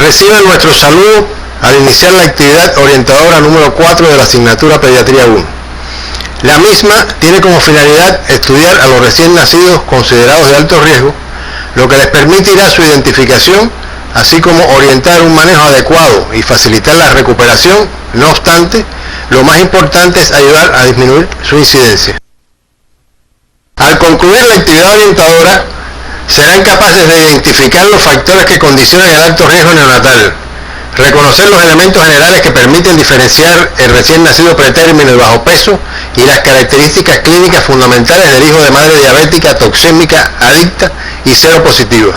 Reciban nuestro saludo al iniciar la actividad orientadora número 4 de la asignatura Pediatría 1. La misma tiene como finalidad estudiar a los recién nacidos considerados de alto riesgo, lo que les permitirá su identificación, así como orientar un manejo adecuado y facilitar la recuperación. No obstante, lo más importante es ayudar a disminuir su incidencia. Al concluir la actividad orientadora, serán capaces de identificar los factores que condicionan el alto riesgo neonatal, reconocer los elementos generales que permiten diferenciar el recién nacido pretérmino y bajo peso y las características clínicas fundamentales del hijo de madre diabética, toxémica, adicta y seropositiva.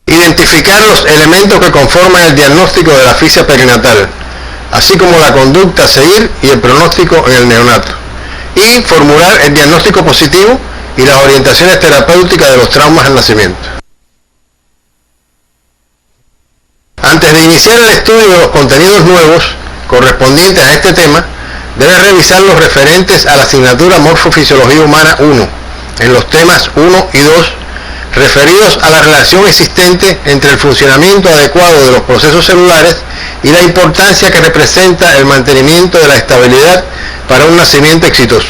Identificar los elementos que conforman el diagnóstico de la asfixia perinatal, así como la conducta a seguir y el pronóstico en el neonato. Y formular el diagnóstico positivo y las orientaciones terapéuticas de los traumas al nacimiento. Antes de iniciar el estudio de los contenidos nuevos correspondientes a este tema, debe revisar los referentes a la asignatura Morfofisiología Humana 1, en los temas 1 y 2, referidos a la relación existente entre el funcionamiento adecuado de los procesos celulares y la importancia que representa el mantenimiento de la estabilidad para un nacimiento exitoso,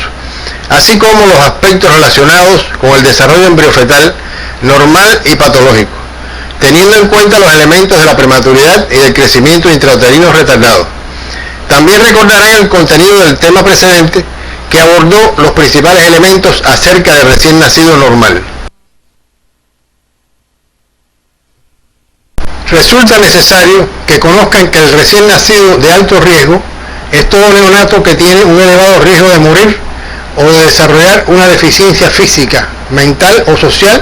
así como los aspectos relacionados con el desarrollo embriofetal normal y patológico, teniendo en cuenta los elementos de la prematuridad y del crecimiento intrauterino retardado. También recordarán el contenido del tema precedente, que abordó los principales elementos acerca del recién nacido normal. Resulta necesario que conozcan que el recién nacido de alto riesgo es todo neonato que tiene un elevado riesgo de morir o de desarrollar una deficiencia física, mental o social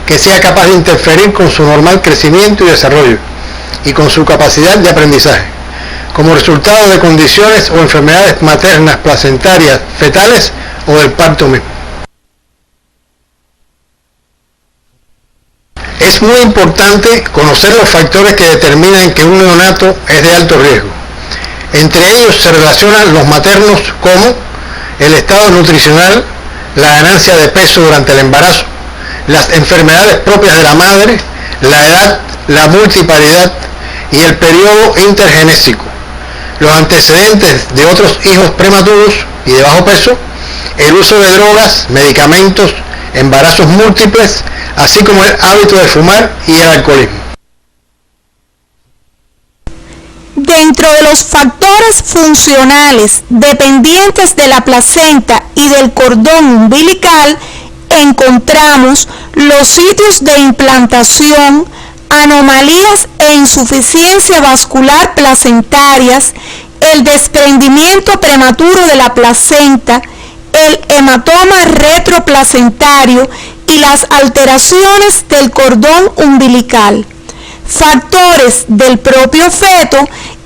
que sea capaz de interferir con su normal crecimiento y desarrollo y con su capacidad de aprendizaje, como resultado de condiciones o enfermedades maternas, placentarias, fetales o del parto mismo. Es muy importante conocer los factores que determinan que un neonato es de alto riesgo. Entre ellos se relacionan los maternos como el estado nutricional, la ganancia de peso durante el embarazo, las enfermedades propias de la madre, la edad, la multiparidad y el periodo intergenésico, los antecedentes de otros hijos prematuros y de bajo peso, el uso de drogas, medicamentos, embarazos múltiples, así como el hábito de fumar y el alcoholismo. Dentro de los factores funcionales dependientes de la placenta y del cordón umbilical, encontramos los sitios de implantación, anomalías e insuficiencia vascular placentarias, el desprendimiento prematuro de la placenta, el hematoma retroplacentario y las alteraciones del cordón umbilical. Factores del propio feto,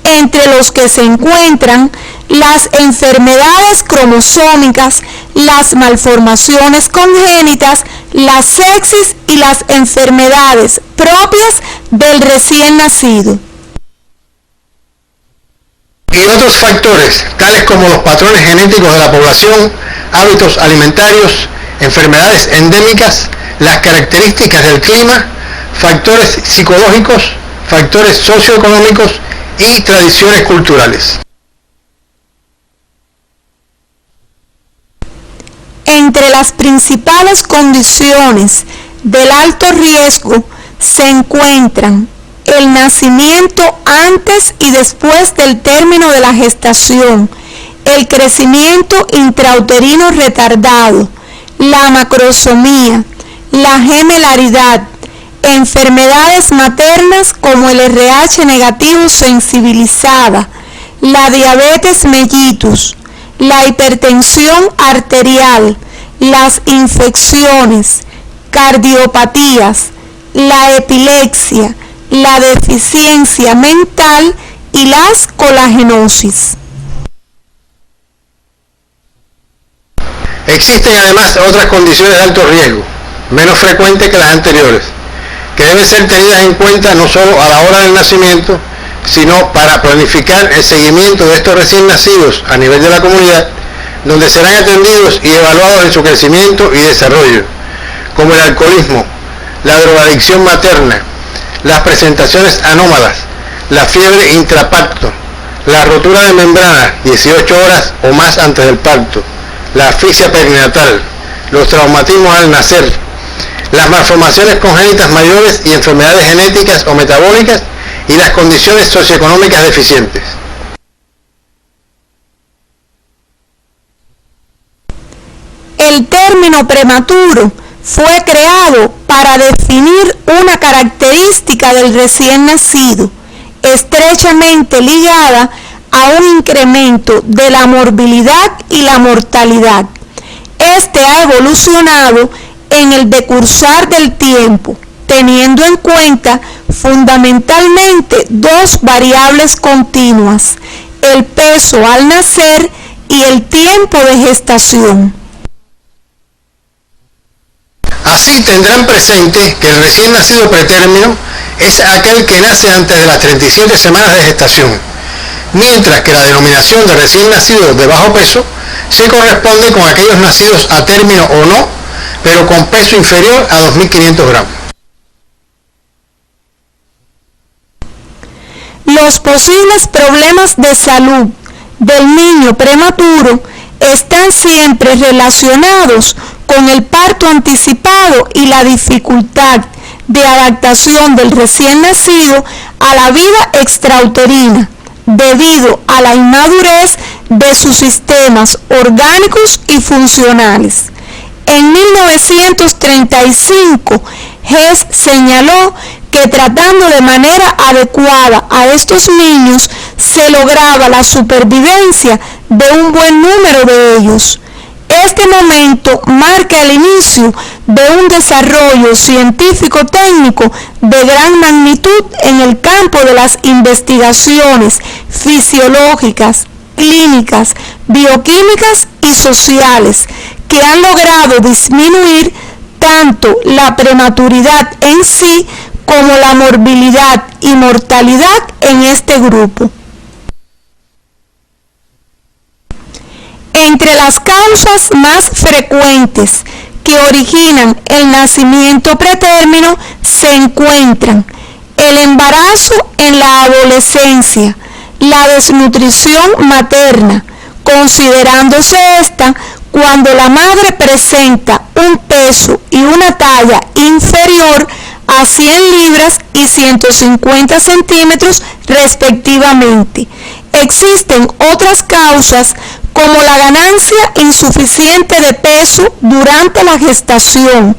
entre los que se encuentran las enfermedades cromosómicas, las malformaciones congénitas, la sepsis y las enfermedades propias del recién nacido. Y otros factores, tales como los patrones genéticos de la población, hábitos alimentarios, enfermedades endémicas, las características del clima, factores psicológicos, factores socioeconómicos y tradiciones culturales. Entre las principales condiciones del alto riesgo se encuentran el nacimiento antes y después del término de la gestación, el crecimiento intrauterino retardado, la macrosomía, la gemelaridad, enfermedades maternas como el RH negativo sensibilizada, la diabetes mellitus, la hipertensión arterial, las infecciones, cardiopatías, la epilepsia, la deficiencia mental y las colagenosis. Existen además otras condiciones de alto riesgo, menos frecuentes que las anteriores, que deben ser tenidas en cuenta no solo a la hora del nacimiento, sino para planificar el seguimiento de estos recién nacidos a nivel de la comunidad, donde serán atendidos y evaluados en su crecimiento y desarrollo, como el alcoholismo, la drogadicción materna, las presentaciones anómalas, la fiebre intraparto, la rotura de membrana 18 horas o más antes del parto, la asfixia perinatal, los traumatismos al nacer, las malformaciones congénitas mayores y enfermedades genéticas o metabólicas y las condiciones socioeconómicas deficientes. El término prematuro fue creado para definir una característica del recién nacido, estrechamente ligada a un incremento de la morbilidad y la mortalidad. Este ha evolucionado en el decursar del tiempo, teniendo en cuenta fundamentalmente dos variables continuas: el peso al nacer y el tiempo de gestación. Así tendrán presente que el recién nacido pretérmino es aquel que nace antes de las 37 semanas de gestación, mientras que la denominación de recién nacido de bajo peso se corresponde con aquellos nacidos a término o no, pero con peso inferior a 2.500 gramos. Los posibles problemas de salud del niño prematuro están siempre relacionados con el parto anticipado y la dificultad de adaptación del recién nacido a la vida extrauterina, debido a la inmadurez de sus sistemas orgánicos y funcionales. En 1935, Hess señaló que tratando de manera adecuada a estos niños se lograba la supervivencia de un buen número de ellos. Este momento marca el inicio de un desarrollo científico-técnico de gran magnitud en el campo de las investigaciones fisiológicas, clínicas, bioquímicas y sociales, que han logrado disminuir tanto la prematuridad en sí como la morbilidad y mortalidad en este grupo. Entre las causas más frecuentes que originan el nacimiento pretérmino se encuentran el embarazo en la adolescencia, la desnutrición materna, considerándose esta cuando la madre presenta un peso y una talla inferior a 100 libras y 150 centímetros respectivamente. Existen otras causas como la ganancia insuficiente de peso durante la gestación,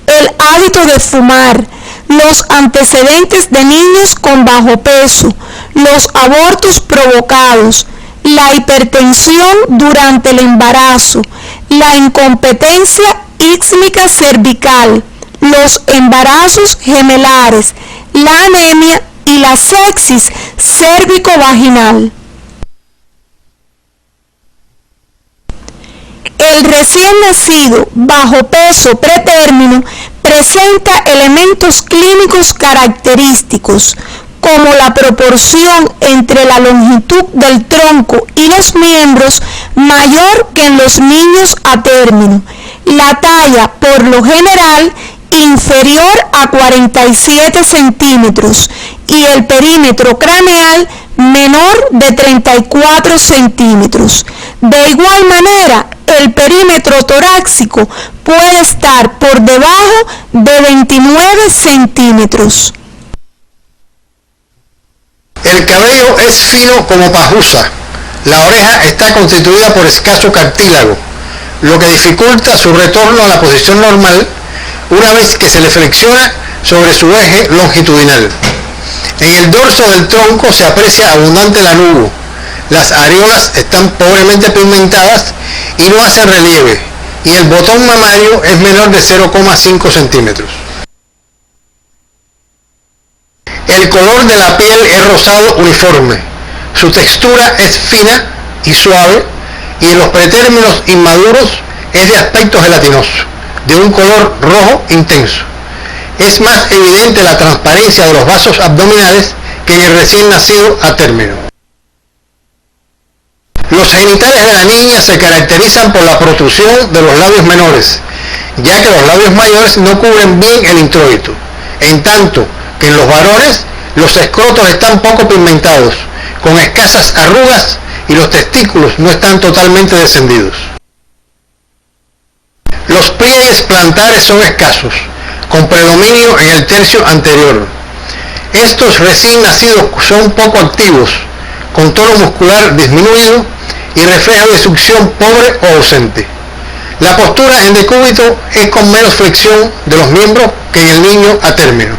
el hábito de fumar, los antecedentes de niños con bajo peso, los abortos provocados, la hipertensión durante el embarazo, la incompetencia ísmica cervical, los embarazos gemelares, la anemia y la sepsis cérvico-vaginal. El recién nacido bajo peso pretérmino presenta elementos clínicos característicos, como la proporción entre la longitud del tronco y los miembros mayor que en los niños a término, la talla por lo general inferior a 47 centímetros y el perímetro craneal menor de 34 centímetros. De igual manera, el perímetro torácico puede estar por debajo de 29 centímetros. El cabello es fino como pajusa. La oreja está constituida por escaso cartílago, lo que dificulta su retorno a la posición normal una vez que se le flexiona sobre su eje longitudinal. En el dorso del tronco se aprecia abundante lanugo. Las areolas están pobremente pigmentadas y no hacen relieve, y el botón mamario es menor de 0,5 centímetros. El color de la piel es rosado uniforme, su textura es fina y suave, y en los pretérminos inmaduros es de aspecto gelatinoso, de un color rojo intenso. Es más evidente la transparencia de los vasos abdominales que en el recién nacido a término. Los genitales de la niña se caracterizan por la protrusión de los labios menores, ya que los labios mayores no cubren bien el introito, en tanto que en los varones los escrotos están poco pigmentados, con escasas arrugas, y los testículos no están totalmente descendidos. Los pliegues plantares son escasos, con predominio en el tercio anterior. Estos recién nacidos son poco activos, con tono muscular disminuido y reflejo de succión pobre o ausente. La postura en decúbito es con menos flexión de los miembros que en el niño a término.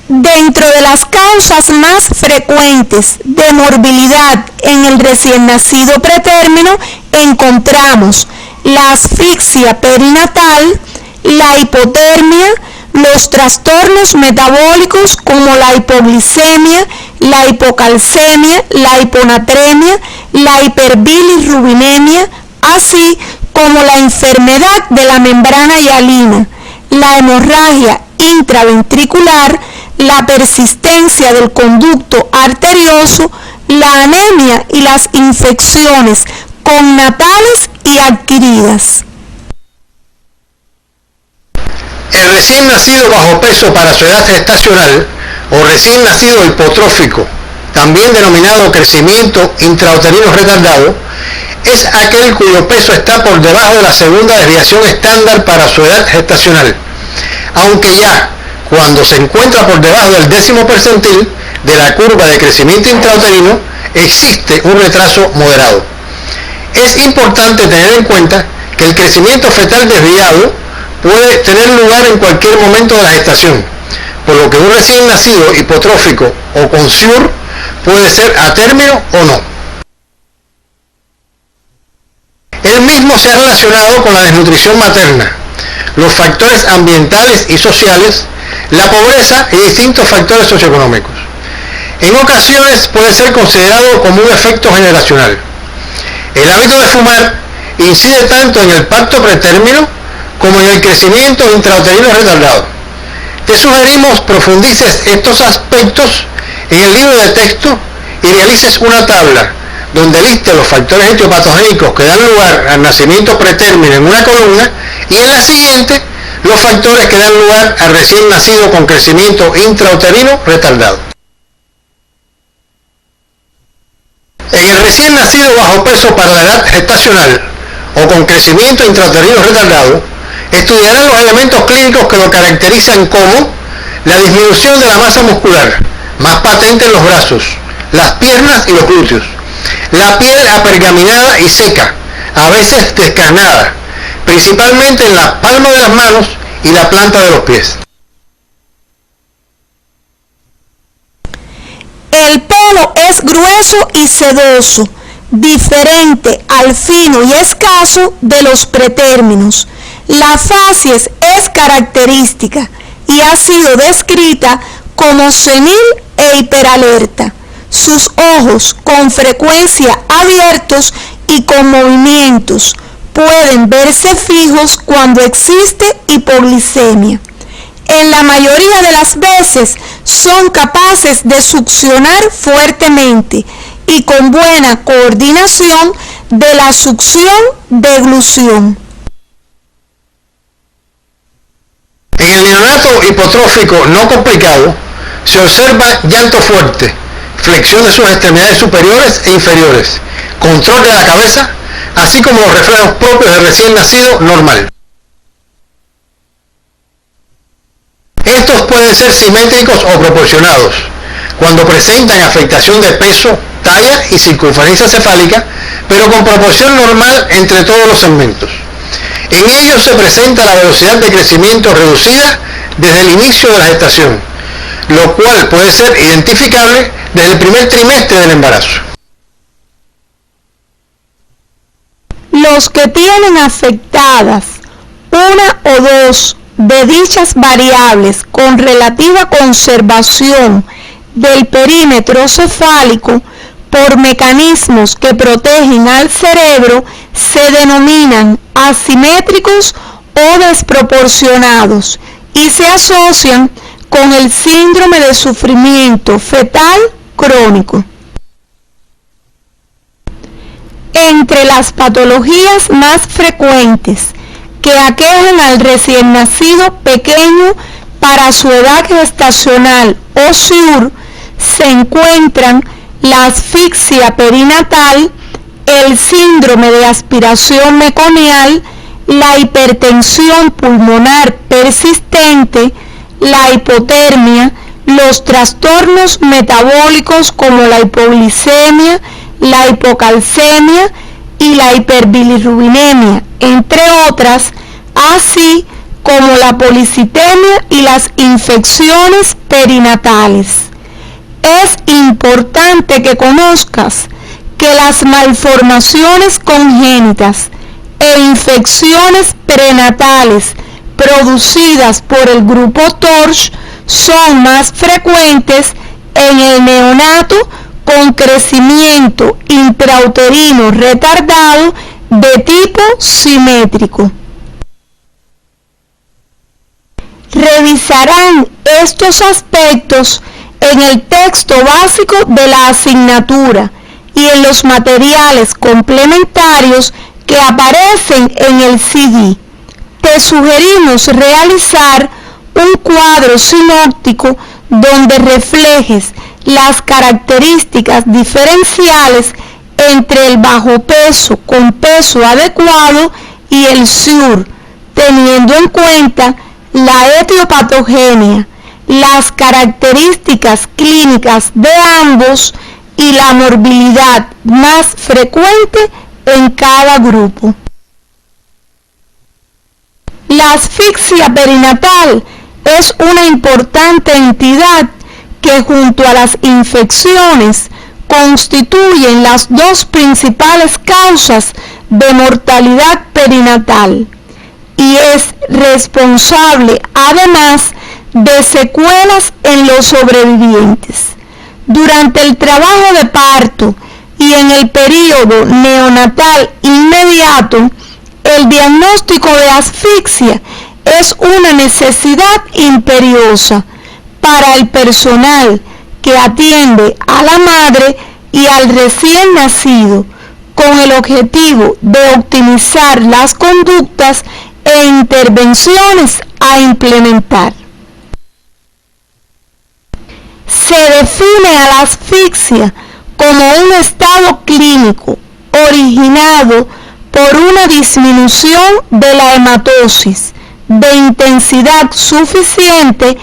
Dentro de las causas más frecuentes de morbilidad en el recién nacido pretérmino encontramos la asfixia perinatal, la hipotermia, los trastornos metabólicos como la hipoglicemia, la hipocalcemia, la hiponatremia, la hiperbilirrubinemia, así como la enfermedad de la membrana hialina, la hemorragia intraventricular, la persistencia del conducto arterioso, la anemia y las infecciones connatales y adquiridas. El recién nacido bajo peso para su edad gestacional o recién nacido hipotrófico, también denominado crecimiento intrauterino retardado, es aquel cuyo peso está por debajo de la segunda desviación estándar para su edad gestacional, aunque ya cuando se encuentra por debajo del 10º percentil de la curva de crecimiento intrauterino existe un retraso moderado. Es importante tener en cuenta que el crecimiento fetal desviado puede tener lugar en cualquier momento de la gestación, por lo que un recién nacido hipotrófico o con SUR puede ser a término o no. El mismo se ha relacionado con la desnutrición materna, los factores ambientales y sociales, la pobreza y distintos factores socioeconómicos. En ocasiones puede ser considerado como un efecto generacional. El hábito de fumar incide tanto en el parto pretérmino como en el crecimiento intrauterino retardado. Te sugerimos profundices estos aspectos en el libro de texto y realices una tabla donde liste los factores etiopatogénicos que dan lugar al nacimiento pretérmino en una columna y en la siguiente los factores que dan lugar al recién nacido con crecimiento intrauterino retardado. En el recién nacido bajo peso para la edad gestacional o con crecimiento intrauterino retardado, estudiarán los elementos clínicos que lo caracterizan como la disminución de la masa muscular, más patente en los brazos, las piernas y los glúteos, la piel apergaminada y seca, a veces descarnada, principalmente en la palma de las manos y la planta de los pies. El pelo es grueso y sedoso, diferente al fino y escaso de los pretérminos. La facies es característica y ha sido descrita como senil e hiperalerta. Sus ojos, con frecuencia abiertos y con movimientos, pueden verse fijos cuando existe hipoglicemia. En la mayoría de las veces son capaces de succionar fuertemente y con buena coordinación de la succión-deglución. En el neonato hipotrófico no complicado se observa llanto fuerte, flexión de sus extremidades superiores e inferiores, control de la cabeza, así como los reflejos propios del recién nacido normal. Estos pueden ser simétricos o proporcionados, cuando presentan afectación de peso, talla y circunferencia cefálica, pero con proporción normal entre todos los segmentos. En ellos se presenta la velocidad de crecimiento reducida desde el inicio de la gestación, lo cual puede ser identificable desde el primer trimestre del embarazo. Los que tienen afectadas una o dos de dichas variables con relativa conservación del perímetro cefálico por mecanismos que protegen al cerebro se denominan asimétricos o desproporcionados y se asocian con el síndrome de sufrimiento fetal crónico. En entre las patologías más frecuentes que aquejan al recién nacido pequeño para su edad gestacional o SIUR se encuentran la asfixia perinatal, el síndrome de aspiración meconial, la hipertensión pulmonar persistente, la hipotermia, los trastornos metabólicos como la hipoglicemia, la hipocalcemia y la hiperbilirrubinemia, entre otras, así como la policitemia y las infecciones perinatales. Es importante que conozcas que las malformaciones congénitas e infecciones prenatales producidas por el grupo TORCH son más frecuentes en el neonato con crecimiento intrauterino retardado de tipo simétrico. Revisarán estos aspectos en el texto básico de la asignatura y en los materiales complementarios que aparecen en el CD. Te sugerimos realizar un cuadro sinóptico donde reflejes las características diferenciales entre el bajo peso con peso adecuado y el SIUR, teniendo en cuenta la etiopatogenia, las características clínicas de ambos y la morbilidad más frecuente en cada grupo. La asfixia perinatal es una importante entidad que junto a las infecciones constituyen las dos principales causas de mortalidad perinatal y es responsable además de secuelas en los sobrevivientes. Durante el trabajo de parto y en el periodo neonatal inmediato, el diagnóstico de asfixia es una necesidad imperiosa para el personal que atiende a la madre y al recién nacido, con el objetivo de optimizar las conductas e intervenciones a implementar. Se define a la asfixia como un estado clínico originado por una disminución de la hematosis de intensidad suficiente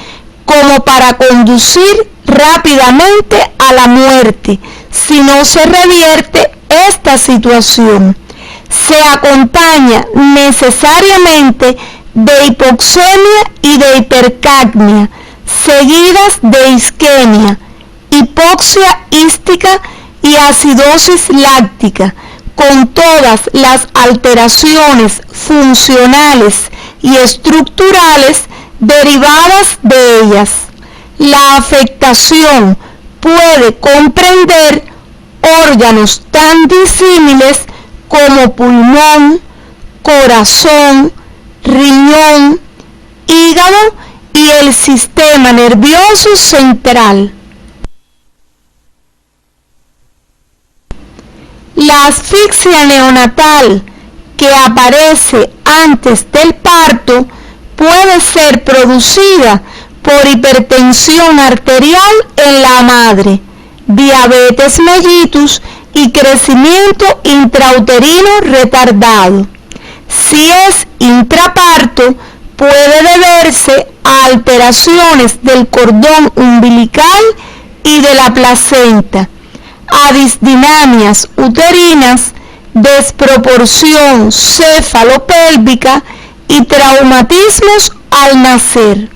como para conducir rápidamente a la muerte si no se revierte esta situación. Se acompaña necesariamente de hipoxemia y de hipercapnia, seguidas de isquemia, hipoxia ística y acidosis láctica, con todas las alteraciones funcionales y estructurales derivadas de ellas. La afectación puede comprender órganos tan disímiles como pulmón, corazón, riñón, hígado y el sistema nervioso central. La asfixia neonatal que aparece antes del parto puede ser producida por hipertensión arterial en la madre, diabetes mellitus y crecimiento intrauterino retardado. Si es intraparto, puede deberse a alteraciones del cordón umbilical y de la placenta, a disdinamias uterinas, desproporción cefalopélvica y traumatismos al nacer.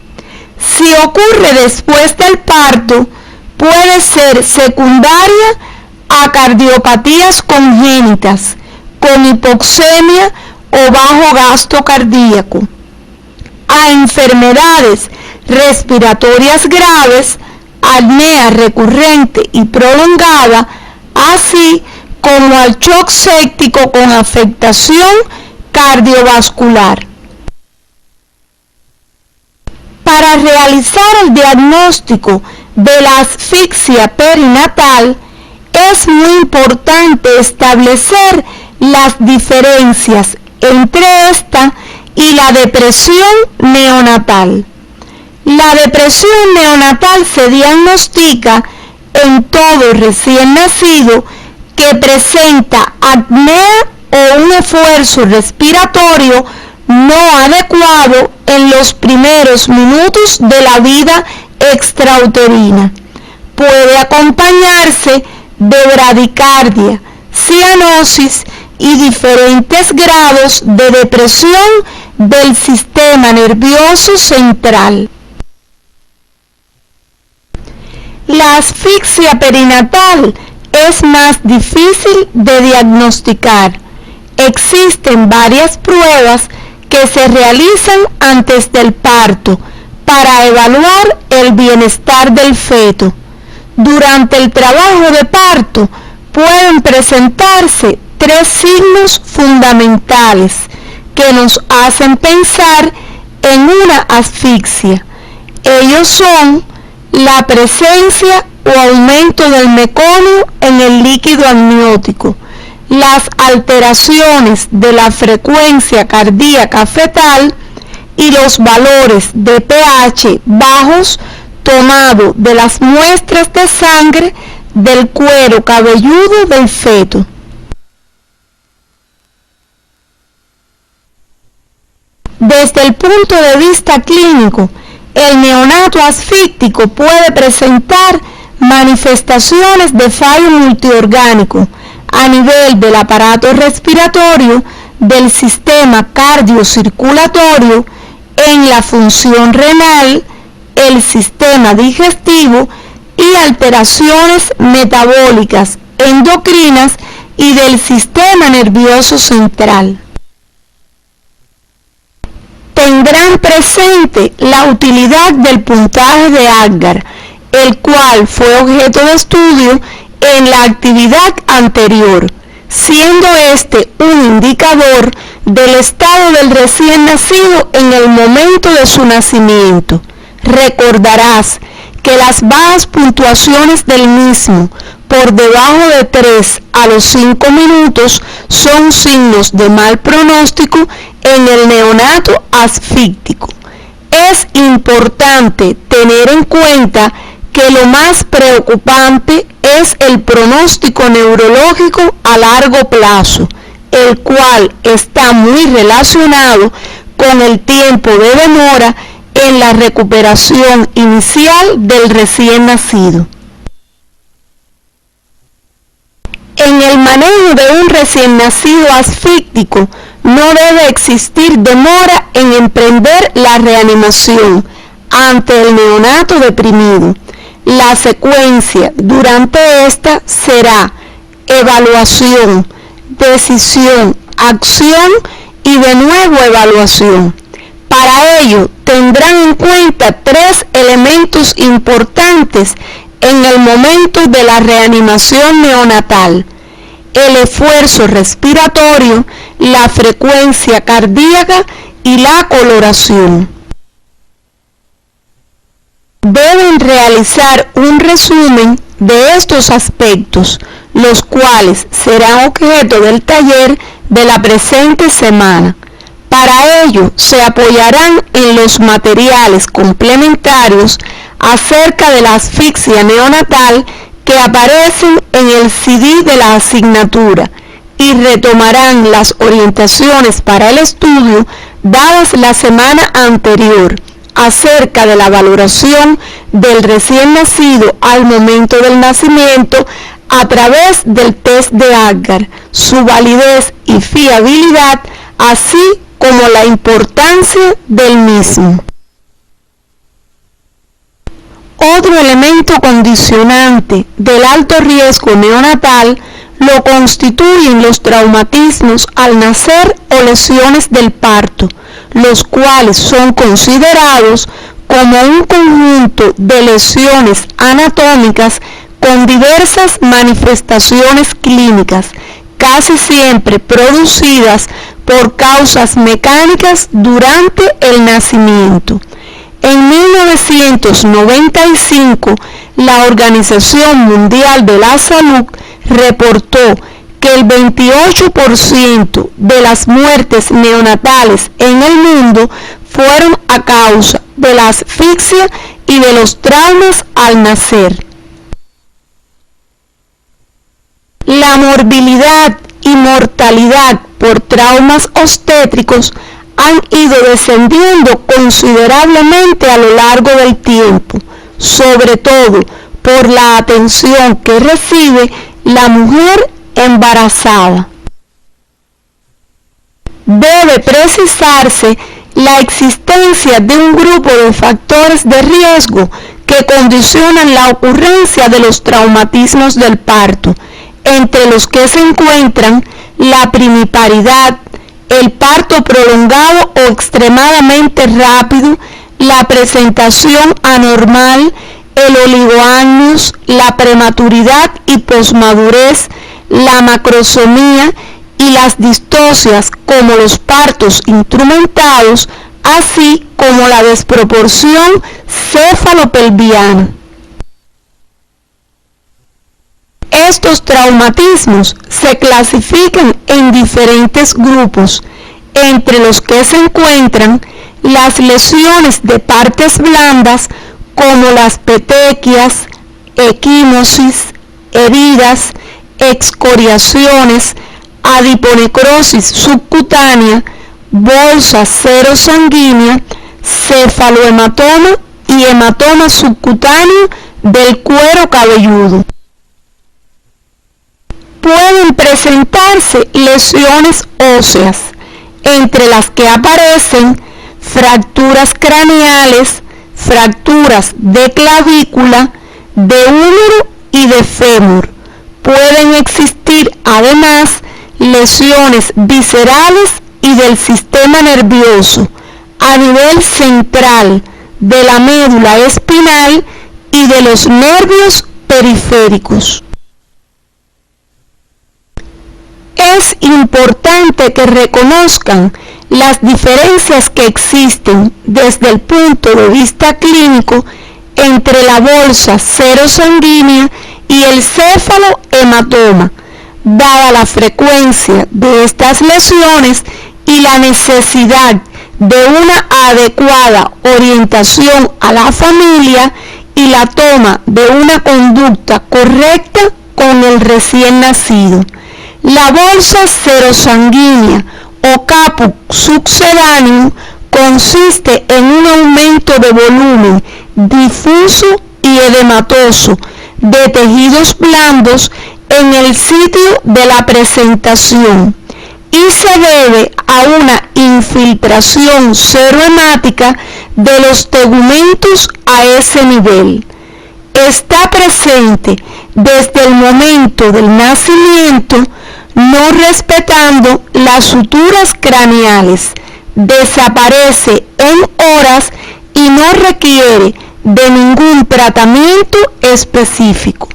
Si ocurre después del parto, puede ser secundaria a cardiopatías congénitas con hipoxemia o bajo gasto cardíaco, a enfermedades respiratorias graves, apnea recurrente y prolongada, así como al shock séptico con afectación cardiovascular. Para realizar el diagnóstico de la asfixia perinatal, es muy importante establecer las diferencias entre esta y la depresión neonatal. La depresión neonatal se diagnostica en todo recién nacido que presenta apnea o un esfuerzo respiratorio no adecuado en los primeros minutos de la vida extrauterina. Puede acompañarse de bradicardia, cianosis y diferentes grados de depresión del sistema nervioso central. La asfixia perinatal es más difícil de diagnosticar. Existen varias pruebas que se realizan antes del parto para evaluar el bienestar del feto. Durante el trabajo de parto pueden presentarse 3 signos fundamentales que nos hacen pensar en una asfixia. Ellos son la presencia o aumento del meconio en el líquido amniótico, las alteraciones de la frecuencia cardíaca fetal y los valores de pH bajos tomado de las muestras de sangre del cuero cabelludo del feto. Desde el punto de vista clínico, el neonato asfíctico puede presentar manifestaciones de fallo multiorgánico a nivel del aparato respiratorio, del sistema cardiocirculatorio, en la función renal, el sistema digestivo y alteraciones metabólicas, endocrinas y del sistema nervioso central. Tendrán presente la utilidad del puntaje de Apgar, el cual fue objeto de estudio en la actividad anterior, siendo este un indicador del estado del recién nacido en el momento de su nacimiento. Recordarás que las bajas puntuaciones del mismo, por debajo de 3 a los 5 minutos, son signos de mal pronóstico en el neonato asfíctico. Es importante tener en cuenta que lo más preocupante es el pronóstico neurológico a largo plazo, el cual está muy relacionado con el tiempo de demora en la recuperación inicial del recién nacido. En el manejo de un recién nacido asfíctico no debe existir demora en emprender la reanimación ante el neonato deprimido. La secuencia durante esta será evaluación, decisión, acción y de nuevo evaluación. Para ello tendrán en cuenta 3 elementos importantes en el momento de la reanimación neonatal: el esfuerzo respiratorio, la frecuencia cardíaca y la coloración. Deben realizar un resumen de estos aspectos, los cuales serán objeto del taller de la presente semana. Para ello se apoyarán en los materiales complementarios acerca de la asfixia neonatal que aparecen en el CD de la asignatura y retomarán las orientaciones para el estudio dadas la semana anterior acerca de la valoración del recién nacido al momento del nacimiento a través del test de Apgar, su validez y fiabilidad, así como la importancia del mismo. Otro elemento condicionante del alto riesgo neonatal lo constituyen los traumatismos al nacer o lesiones del parto, los cuales son considerados como un conjunto de lesiones anatómicas con diversas manifestaciones clínicas, casi siempre producidas por causas mecánicas durante el nacimiento. En 1995, la Organización Mundial de la Salud reportó que el 28% de las muertes neonatales en el mundo fueron a causa de la asfixia y de los traumas al nacer. La morbilidad y mortalidad por traumas obstétricos han ido descendiendo considerablemente a lo largo del tiempo, sobre todo por la atención que recibe la mujer embarazada. Debe precisarse la existencia de un grupo de factores de riesgo que condicionan la ocurrencia de los traumatismos del parto, entre los que se encuentran la primiparidad, el parto prolongado o extremadamente rápido, la presentación anormal, el oligoamnios, la prematuridad y posmadurez, la macrosomía y las distocias como los partos instrumentados, así como la desproporción cefalopelviana. Estos traumatismos se clasifican en diferentes grupos, entre los que se encuentran las lesiones de partes blandas como las petequias, equimosis, heridas, excoriaciones, adiponecrosis subcutánea, bolsa serosanguínea, cefalohematoma y hematoma subcutáneo del cuero cabelludo. Pueden presentarse lesiones óseas, entre las que aparecen fracturas craneales, fracturas de clavícula, de húmero y de fémur. Pueden existir además lesiones viscerales y del sistema nervioso a nivel central, de la médula espinal y de los nervios periféricos. Es importante que reconozcan las diferencias que existen desde el punto de vista clínico entre la bolsa serosanguínea y el cefalohematoma, dada la frecuencia de estas lesiones y la necesidad de una adecuada orientación a la familia y la toma de una conducta correcta con el recién nacido. La bolsa serosanguínea o caput succedaneum consiste en un aumento de volumen difuso y edematoso de tejidos blandos en el sitio de la presentación y se debe a una infiltración serohemática de los tegumentos a ese nivel. Está presente desde el momento del nacimiento, no respetando las suturas craneales, desaparece en horas y no requiere de ningún tratamiento específico.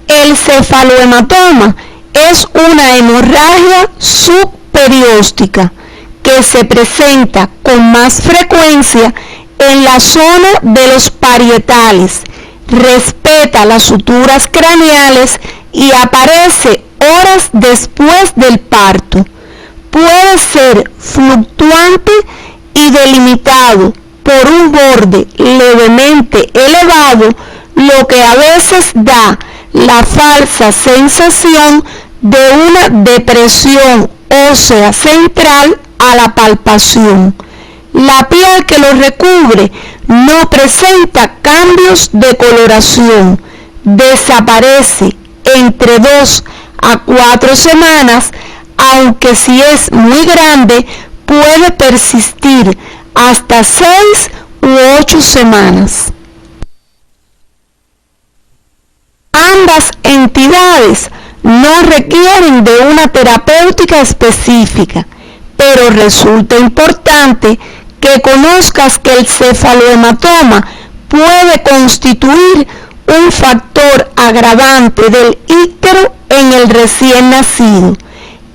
El cefalohematoma es una hemorragia subperióstica que se presenta con más frecuencia en la zona de los parietales, respeta las suturas craneales y aparece horas después del parto. Puede ser fluctuante y delimitado por un borde levemente elevado, lo que a veces da la falsa sensación de una depresión ósea central a la palpación. La piel que lo recubre no presenta cambios de coloración, desaparece entre 2 a 4 semanas, aunque si es muy grande puede persistir hasta 6 u 8 semanas. Ambas entidades no requieren de una terapéutica específica, pero resulta importante que conozcas que el cefalohematoma puede constituir un factor agravante del ictero en el recién nacido.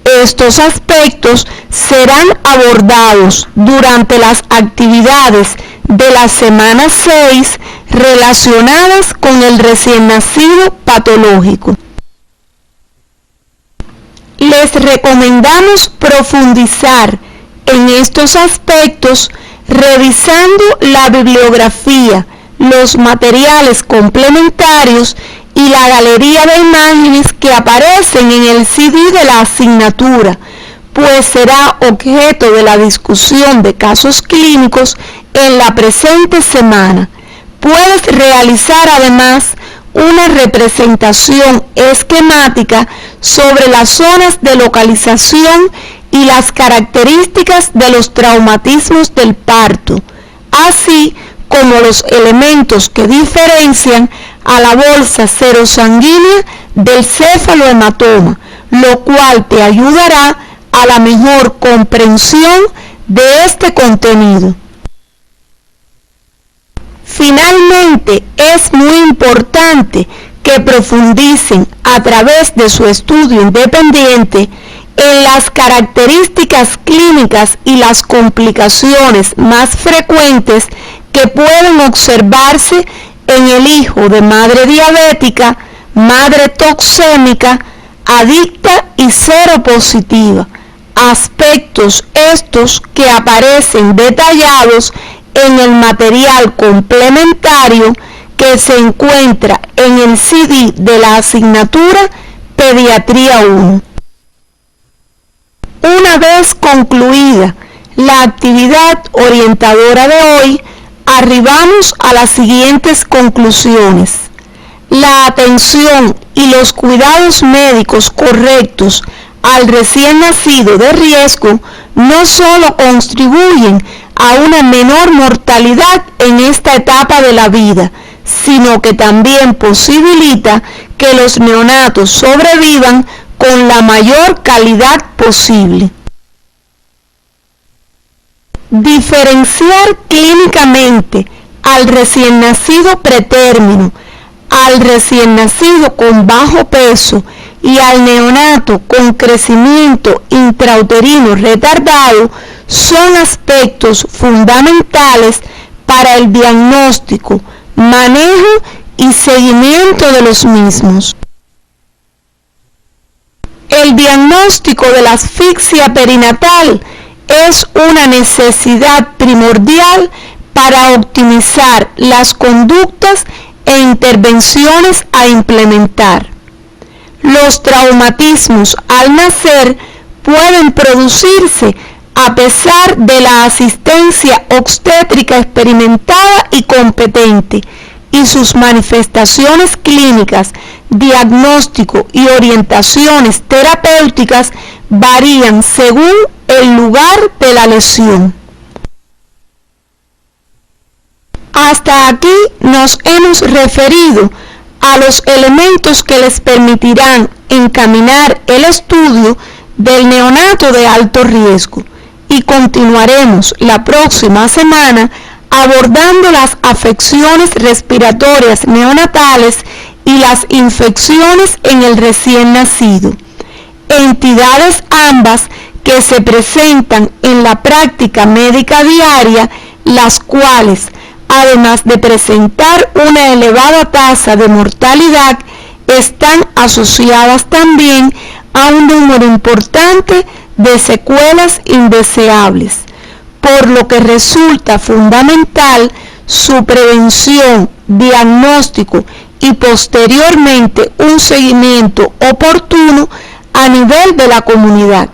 Estos aspectos serán abordados durante las actividades de la semana 6 relacionadas con el recién nacido patológico. Les recomendamos profundizar en estos aspectos revisando la bibliografía, los materiales complementarios y la galería de imágenes que aparecen en el CD de la asignatura, pues será objeto de la discusión de casos clínicos en la presente semana. Puedes realizar además una representación esquemática sobre las zonas de localización y las características de los traumatismos del parto, así como los elementos que diferencian a la bolsa serosanguínea del cefalohematoma, lo cual te ayudará a la mejor comprensión de este contenido. Finalmente, es muy importante que profundicen a través de su estudio independiente en las características clínicas y las complicaciones más frecuentes que pueden observarse en el hijo de madre diabética, madre toxémica, adicta y seropositiva, aspectos estos que aparecen detallados en el material complementario que se encuentra en el CD de la asignatura Pediatría 1. Una vez concluida la actividad orientadora de hoy, arribamos a las siguientes conclusiones. La atención y los cuidados médicos correctos al recién nacido de riesgo no solo contribuyen a una menor mortalidad en esta etapa de la vida, sino que también posibilita que los neonatos sobrevivan con la mayor calidad posible. Diferenciar clínicamente al recién nacido pretérmino, al recién nacido con bajo peso y al neonato con crecimiento intrauterino retardado son aspectos fundamentales para el diagnóstico, manejo y seguimiento de los mismos. El diagnóstico de la asfixia perinatal es una necesidad primordial para optimizar las conductas e intervenciones a implementar. Los traumatismos al nacer pueden producirse a pesar de la asistencia obstétrica experimentada y competente, y sus manifestaciones clínicas, diagnóstico y orientaciones terapéuticas varían según el lugar de la lesión. Hasta aquí nos hemos referido a los elementos que les permitirán encaminar el estudio del neonato de alto riesgo, y continuaremos la próxima semana abordando las afecciones respiratorias neonatales y las infecciones en el recién nacido, entidades ambas que se presentan en la práctica médica diaria, las cuales, además de presentar una elevada tasa de mortalidad, están asociadas también a un número importante de secuelas indeseables, por lo que resulta fundamental su prevención, diagnóstico y posteriormente un seguimiento oportuno a nivel de la comunidad.